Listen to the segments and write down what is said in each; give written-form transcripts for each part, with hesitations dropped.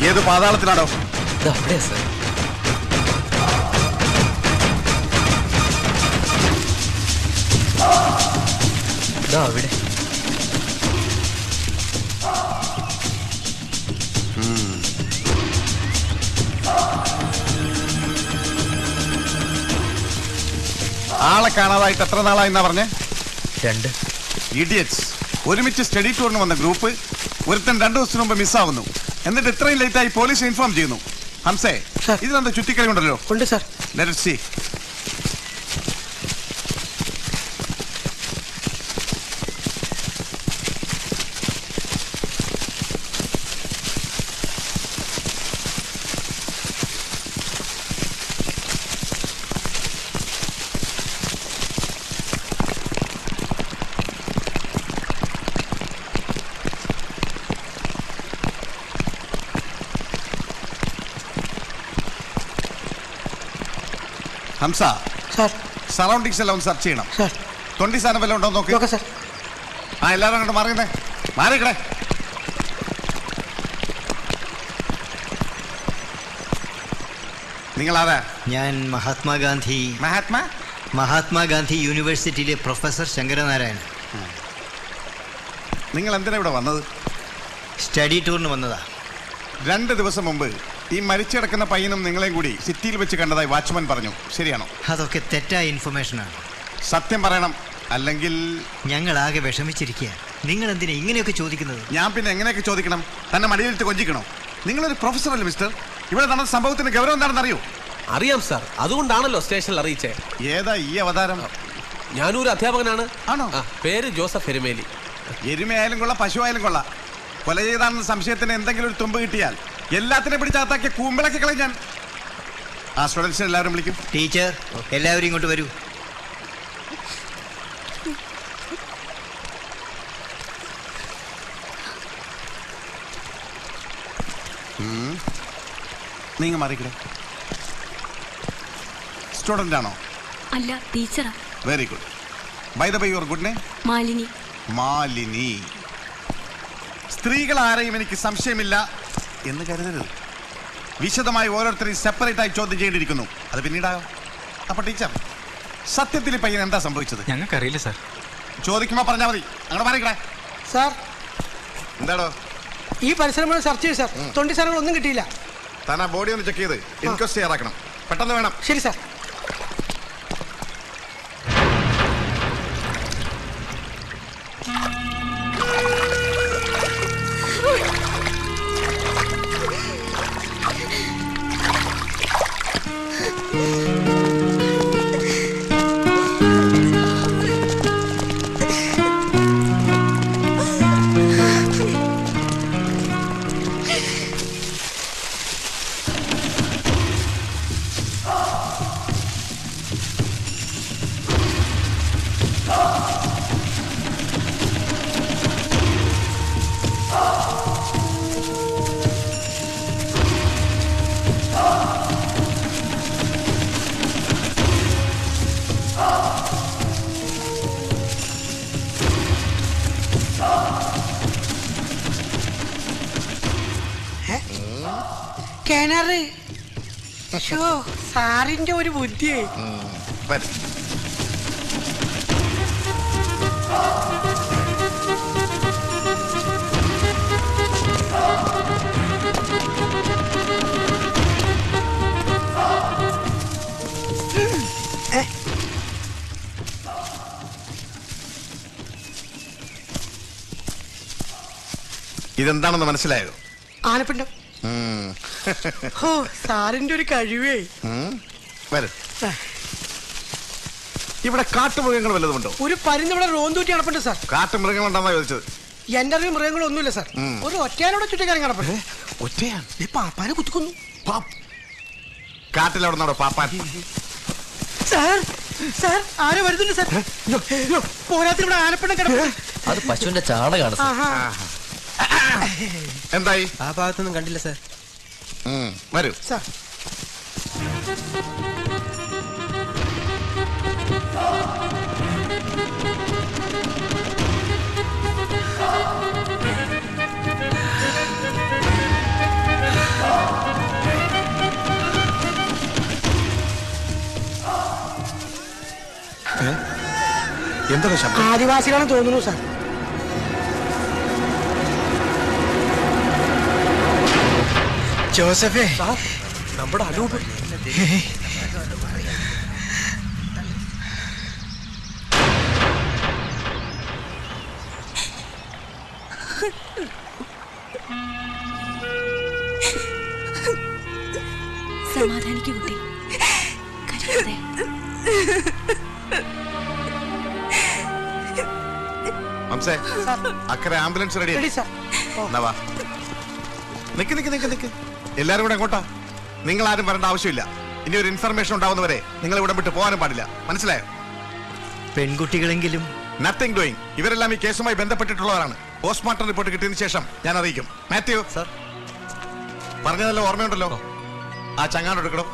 ഏത് പാതാളത്തിലാണോ? അവിടെയാ സാർ. അവിടെ ആളെ കാണാതായിട്ട് എത്ര നാളായിന്നാ പറഞ്ഞേ? 2. ഇഡിയറ്റ്സ്. ഒരുമിച്ച് സ്റ്റഡി ടൂറിന് വന്ന ഗ്രൂപ്പ് ഒരുത്തൻ 2 ദിവസത്തിന് മുമ്പ് മിസ്സാവുന്നു. എന്നിട്ട് ഇത്രയും ലേറ്റായി പോലീസ് ഇൻഫോം ചെയ്യുന്നു. ഹംസേ, ഇതിനെന്താ ചുറ്റിക്കളി ഉണ്ടല്ലോ? ഉണ്ട് sir. Let us see. Hamsa sir, surroundings എല്ലാം ഒന്ന് സെർച്ച് ചെയ്യണം. സാർ. 20 സാധനം വല്ലതും ഉണ്ടോ നോക്കി. Okay sir. ആ, എല്ലാവരും അങ്ങോട്ട് മാറിയുന്നേ. മാറിക്കടേ. നിങ്ങൾ ആരാ? ഞാൻ മഹാത്മാഗാന്ധി യൂണിവേഴ്സിറ്റിയിലെ പ്രൊഫസർ ശങ്കരനാരായണൻ. നിങ്ങൾ എന്തിനാ ഇവിടെ വന്നത്? സ്റ്റഡി ടൂറിന് വന്നതാ. 2 ദിവസം മുമ്പ് ഈ മരിച്ചു കിടക്കുന്ന പയ്യനും നിങ്ങളെയും കൂടി സിറ്റിയിൽ വെച്ച് കണ്ടതായി വാച്ച്മാൻ പറഞ്ഞു. ശരിയാണോ? അതൊക്കെ തെറ്റായ ഇൻഫർമേഷനാണ്. സത്യം പറയണം, അല്ലെങ്കിൽ ഞങ്ങൾ ആകെ വിഷമിച്ചിരിക്കുക. നിങ്ങൾ എന്തിനാ ഇങ്ങനെയൊക്കെ ചോദിക്കുന്നത്? ഞാൻ പിന്നെ എങ്ങനെയൊക്കെ ചോദിക്കണം? തന്നെ മടിയിലിട്ട് കൊഞ്ചിക്കണോ? നിങ്ങളൊരു പ്രൊഫസർ അല്ലേ മിസ്റ്റർ? ഇവിടെ നടന്ന സംഭവത്തിന്റെ ഗൗരവം എന്താണെന്ന് അറിയോ? അറിയാം സാർ, അതുകൊണ്ടാണല്ലോ സ്റ്റേഷനിൽ അറിയിച്ചേ. ഏതാ ഈ അവതാരം? ഞാനൊരു അധ്യാപകനാണ്. ആണോ? പേര് ജോസഫ് എരുമേലി. എരുമയായാലും കൊള്ള, പശുവായാലും കൊള്ള, കൊല ചെയ്താണെന്ന സംശയത്തിന് എന്തെങ്കിലും ഒരു തുമ്പ് കിട്ടിയാൽ എല്ലാത്തിനെയും പിടിച്ചകത്താക്കിയ കൂമ്പിളക്കി കളയും ഞാൻ. ആ സ്റ്റുഡൻസിനെ എല്ലാവരും വിളിക്കും. ടീച്ചർ, എല്ലാവരും ഇങ്ങോട്ട് വരൂ. നീങ്ങ മാറിക്കടേ. സ്റ്റുഡന്റ് ആണോ? അല്ല, ടീച്ചറാ. Very good. By the by, your good name? Malini. Malini. സ്ത്രീകൾ ആരെയും എനിക്ക് സംശയമില്ല എന്ന് കരുതരുത്. വിശദമായി ഓരോരുത്തരെയും സെപ്പറേറ്റ് ആയി ചോദ്യം ചെയ്യേണ്ടിയിരിക്കുന്നു. അത് പിന്നീടായോ. അപ്പൊ ടീച്ചർ, സത്യത്തിൽ ഈ പയ്യൻ എന്താ സംഭവിച്ചത്? ഞങ്ങൾക്കറിയില്ല സാർ. ചോദിക്കുമ്പോ പറഞ്ഞാൽ മതി. അങ്ങനെ മാറിക്കടേ. സാർ, എന്താടോ? ഈ പരിസരം സെർച്ച് ചെയ്തു സാർ. 20 സാധനങ്ങളൊന്നും കിട്ടിയില്ല. താൻ ആ ബോഡി ഒന്ന് ചെക്ക് ചെയ്ത് ഇൻക്വസ്റ്റ് ചെയ്യാറാക്കണം. പെട്ടെന്ന് വേണം. ശരി സാർ. കിണറ്. സാറിന്റെ ഒരു ബുദ്ധി. ഇതെന്താണെന്ന് മനസ്സിലായോ? ആനപ്പിണ്ടം. ഓ, സാറിന്റെ ഒരു കഴിവേ. ഇവിടെ കാട്ടുമൃഗങ്ങൾ വല്ലതുമുണ്ടോ? ഒരു പരുന്ന് ഇവിടെ റോന്തൂറ്റി നടപ്പുണ്ട് സാർ. കാട്ടുമൃഗങ്ങൾ ഉണ്ടെന്നാ ചോദിച്ചത്. എന്റെ അറിവ് മൃഗങ്ങളൊന്നുമില്ല സാർ. ഒരു ഒറ്റയാനോടെ ചുറ്റിക്കാരൻ കിടപ്പുണ്ട്. ഒറ്റയാൻ? പാപ്പാനെ കുത്തിക്കൊന്നു. കാട്ടിൽ അവിടെ പാപ്പാൻ. സാർ, സാർ, ആരോ വരുന്നുണ്ട് സാർ. പോരാത്തിന് ഇവിടെ ആനപ്പിണ്ടം കിടപ്പുണ്ട്. അത് പശുവിന്റെ ചാണകാണ് സാർ. എന്തായി? ആ ഭാഗത്തൊന്നും കണ്ടില്ല സാർ. വരൂ സാർ. എന്തൊക്കെ ശബ്ദം? ആദിവാസികളാണെന്ന് തോന്നുന്നു സാർ. ജോസഫേ, നമ്മുടെ അനൂപ്. സമാധാനിക്കൂ കുട്ടി, കരയാതെ. ഹംസേ, അക്കരെ ആംബുലൻസ് റെഡി. Ready sir. എന്നാ വാ. നിക്ക് നിക്ക് നിക്ക് നിക്ക്. എല്ലാരും കൂടെ എങ്ങോട്ടാ? നിങ്ങൾ ആരും വരേണ്ട ആവശ്യമില്ല. ഇനി ഒരു ഇൻഫർമേഷൻ ഉണ്ടാവുന്നവരെ നിങ്ങൾ ഇവിടെ വിട്ട് പോകാനും പാടില്ല. മനസ്സിലായോ? പെൺകുട്ടികളെങ്കിലും നത്തിങ് ഡൂയിങ്. ഇവരെല്ലാം ഈ കേസുമായി ബന്ധപ്പെട്ടിട്ടുള്ളവരാണ്. പോസ്റ്റ്മോർട്ടം റിപ്പോർട്ട് കിട്ടിയതിനു ശേഷം ഞാൻ അറിയിക്കും. മാത്യു സർ, പറഞ്ഞതല്ലോ ഓർമ്മയുണ്ടല്ലോ? ആ ചങ്ങാട് എടുക്കണം.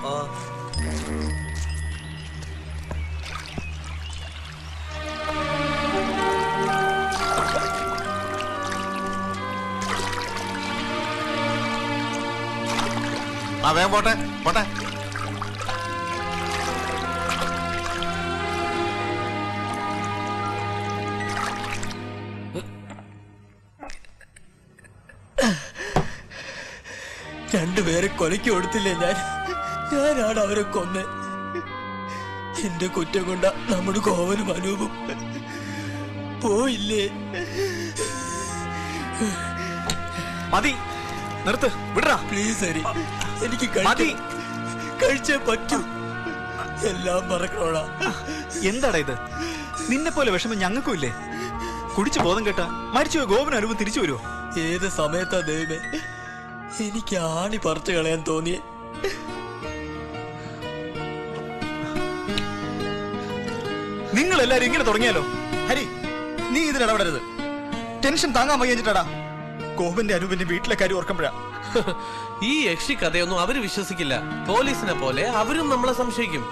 ആ വേഗം പോട്ടെ പോട്ടെ. രണ്ടുപേരെ കൊലയ്ക്ക് കൊടുത്തില്ലേ ഞാനാണ് അവരെ കൊന്നെ. എന്റെ കുറ്റം കൊണ്ട നമ്മുടെ കോവനും അനൂപും പോയില്ലേ. മതി, നിർത്ത്, വിടറാ പ്ലീസ് ഹരി, എനിക്ക് കഴിച്ചേ പറ്റൂ. എല്ലാം മറക്കണോടാ. എന്താടാ ഇത്? നിന്നെ പോലെ വിഷമം ഞങ്ങൾക്കും ഇല്ലേ? കുടിച്ചു ബോധം കേട്ടാ മരിച്ചുപോയ ഗോപനും അനൂപും തിരിച്ചു വരുമോ? ഏത് സമയത്താ ദൈവമേ എനിക്ക് ആണി പറിച്ചു കളയാൻ തോന്നിയേ. നിങ്ങൾ എല്ലാരും ഇങ്ങനെ തുടങ്ങിയാലോ? ഹരി, നീ ഇതിലിടപെടരുത്. ടെൻഷൻ താങ്ങാൻ വയ്യഞ്ഞിട്ടാടാ ഗോപന്റെ അനൂപിന്റെ വീട്ടിലെ കാര്യം ഓർക്കുമ്പോഴാ. ഈ യക്ഷി കഥയൊന്നും അവര് വിശ്വസിക്കില്ല. പോലീസിനെ പോലെ അവരും നമ്മളെ സംശയിക്കും.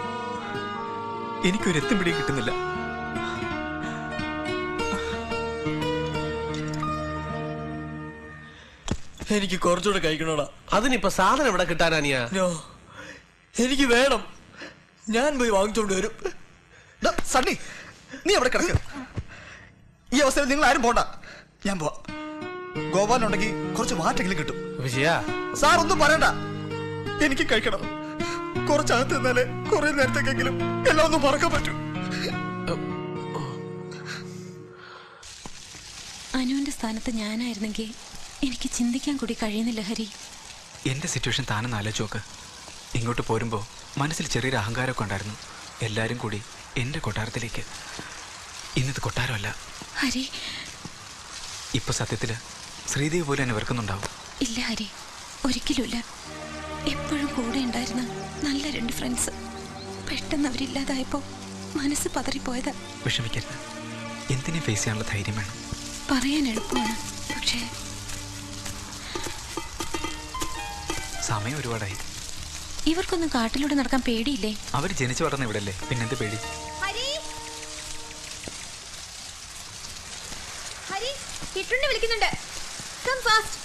എനിക്കൊരു എത്തും പിടി കിട്ടുന്നില്ല. എനിക്ക് കുറച്ചുകൂടെ കഴിക്കണോടാ. അതിനിപ്പോ സാധനം എവിടെ കിട്ടാനാനിയാ? നോ, എനിക്ക് വേണം. ഞാൻ പോയി വാങ്ങിച്ചോണ്ട് വരും. സണ്ണി, നീ അവിടെ കിടക്ക. ഈ അവസരം നിങ്ങൾ ആരും പോണ്ട, ഞാൻ പോവാ. ഗോപാലുണ്ടെങ്കിൽ കുറച്ച് മാറ്റെങ്കിലും കിട്ടും. വിജയ, സാർ ഒന്നും പറയണ്ട, എനിക്ക് കഴിക്കണം. കുറച്ചകത്ത് നിന്നാലേ കുറെ നേരത്തേക്കെങ്കിലും എല്ലാം ഒന്നും മറക്കാൻ പറ്റൂ. അനുവിന്റെ സ്ഥാനത്ത് ഞാനായിരുന്നെങ്കിൽ എനിക്ക് ചിന്തിക്കാൻ കൂടി കഴിയുന്നില്ല ഹരി. എൻ്റെ സിറ്റുവേഷൻ താനെന്ന് ആലോചിച്ച് നോക്ക്. ഇങ്ങോട്ട് പോരുമ്പോൾ മനസ്സിൽ ചെറിയൊരു അഹങ്കാരമൊക്കെ ഉണ്ടായിരുന്നു. എല്ലാവരും കൂടി എൻ്റെ കൊട്ടാരത്തിലേക്ക്. ഇന്നത് കൊട്ടാരമല്ല ഹരി. ഇപ്പൊ സത്യത്തിൽ ശ്രീദേവി പോലെ എന്നെ വെറുക്കുന്നുണ്ടാവും. ഇല്ല ഹരി, ഒരിക്കലുമില്ല. എപ്പോഴും കൂടെ ഉണ്ടായിരുന്ന നല്ല 2 ഫ്രണ്ട്സ് പെട്ടെന്ന് അവരില്ലാതായപ്പോ മനസ്സ് പതറിപ്പോയതാ. വിഷമിക്കരുത്, എന്തിനും ഫേസ് ചെയ്യാനുള്ള ധൈര്യം വേണം. പറയാൻ എളുപ്പമാണ്, പക്ഷേ സമയം ഒരുപാടായി. ഇവർക്കൊന്നും കാട്ടിലൂടെ നടക്കാൻ പേടിയില്ലേ? അവർ ജനിച്ചു വളർന്ന ഇവിടല്ലേ, പിന്നെന്ത് പേടി? ഹരി, കിട്ടുണ്ണി വിളിക്കുന്നുണ്ട്. Come fast.